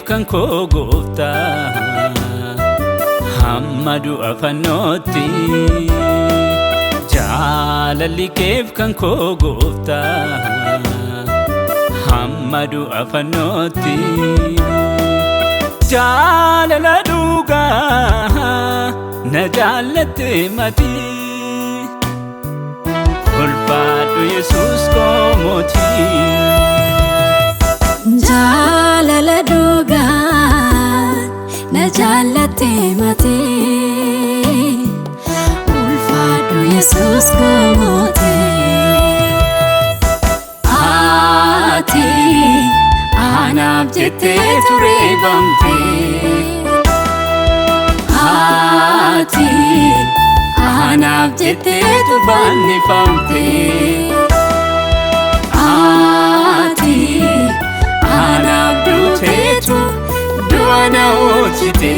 kan koo gooftaa hamma du'a fannootti jaalalli keef kan koo gooftaa hamma du'a fannootti jaalala dhugaa na jaalatte mati ulfaadhu Yesuus koo mootii jaalala dhugaa na jaalatte mati ulfaadhu Yesuus koo mootii ati anaaf jettee ture bamte ati anaaf jettee turbannifamte ati anaaf duuteetu du'a na oolchite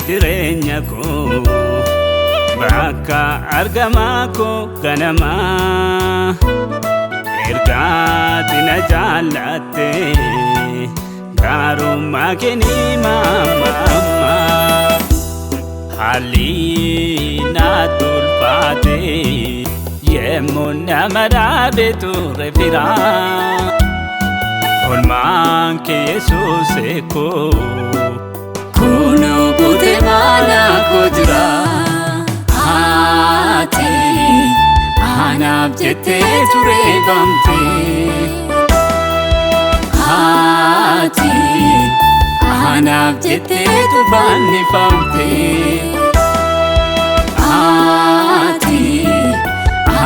jireenya koo bakka argama koo ganama ergaati na jaalatte gaarummaa keenii mamma haalli na tulfaate yemmuu nama dhaabe ture fira oolmaan kee Yesuus koo kuno kute mana kujra ati anaaf jettee ture bamte ati anaaf jettee turbannifamte ati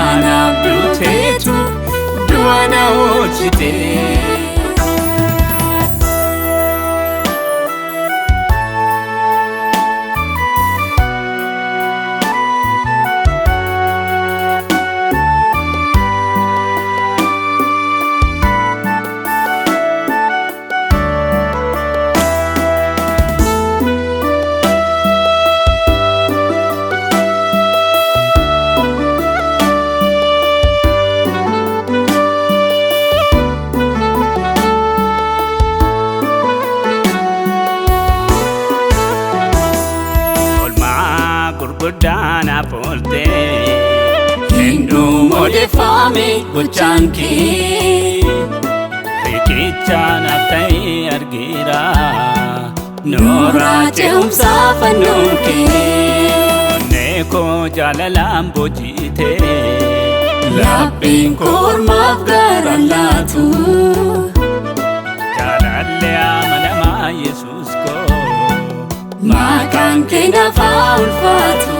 anaaf duuteetu du'a na oolchite Gudana polte hindu mode fame gochanki rikichana tai argira nora cheumsa fanunki neko jalalam bojite lapin kormaf garallatu jalalle amanama Yesus ko makan kena faulfatu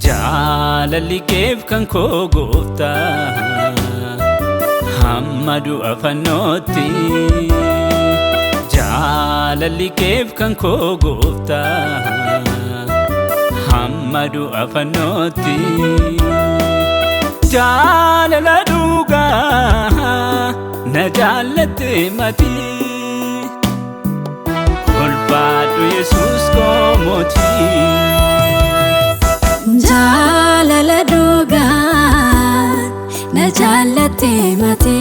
jaalalli keef kan koo gooftaa hamma du'a fannootti jaalalli keef kan koo gooftaa hamma du'a fannootti jaalala dhugaa na jaalatte mati ulfaadhu Yesuus koo mootii jaalala dhugaa na jaalatte mati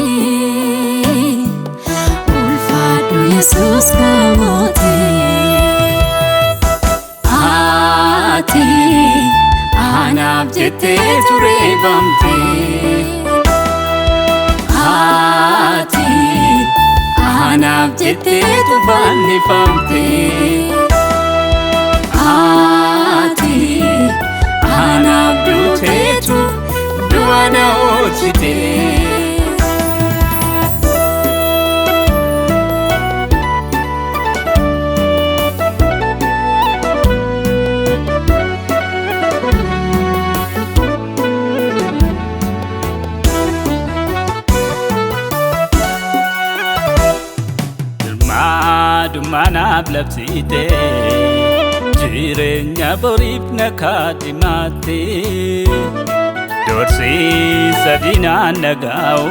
ulfaadhu Yesuus koo mootii ati anaaf jettee ture bamte ati anaaf jettee turbannifamte ati anaaf duuteetu du'a na oolchite dumanaaf labsite jireenya boriif na kaadhimatte Dorsiisa diinaan dhaga'u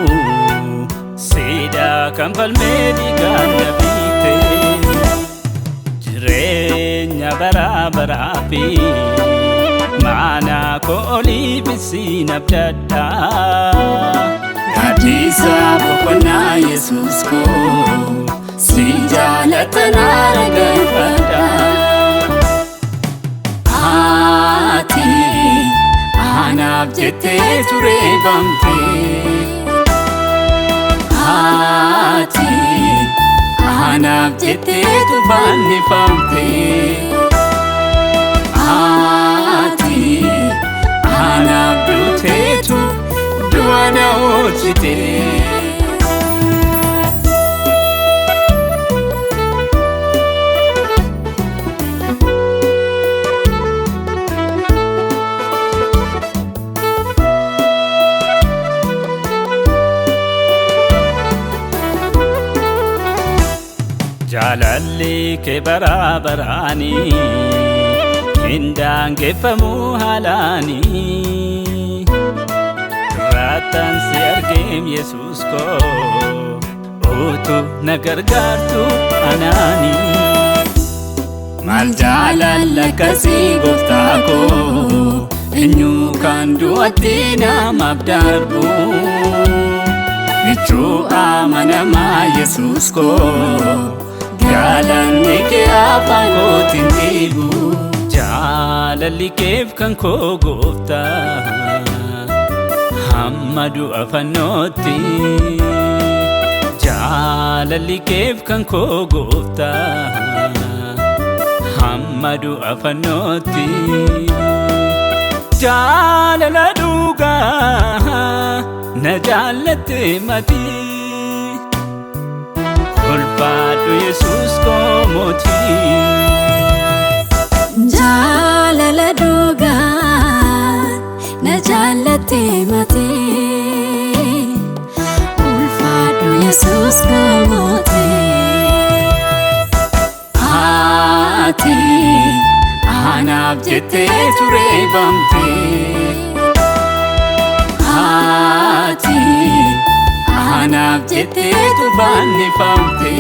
siidaa kan falmee dhiigaan na biite jireenya bara baraa fi mana koo olii bisiin abdadha. Gaddisa boqonnaa Yesuus koo si jaalata naa dhaggeeffadha. Ati anaaf jettee tureeffamte. Ati anaaf jettee fannifamte. Ati anaaf duuteetu du'a na oolchite. Jaalalli kee bara baraani hin daangeffamu haalaani. Duraataan si argeem Yesuus koo utuu na gargaartu anaani. Maal jaalala akkasii gooftaa koo eenyu kan du'atti namaaf darbu. Michuu amanamaa Yesuus koo galanni kee afaan kootiin dhiibu. Jaalalli keef kan koo gooftaa hamma du'a fannootti. Jaalalli keef kan koo gooftaa hamma du'a fannootti. Jaalala dhugaa na jaalatte mati ulfaadhu Yesuus koo mootii. Jaalala dhugaa na jaalatte mati ulfaadhu Yesuus koo mootii. Ati anaaf jettee tureeffamte. Ati anaaf jettee fannifamte.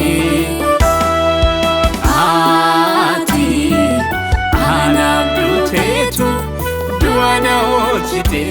Ati anaaf duuteetu du'a na oolchite.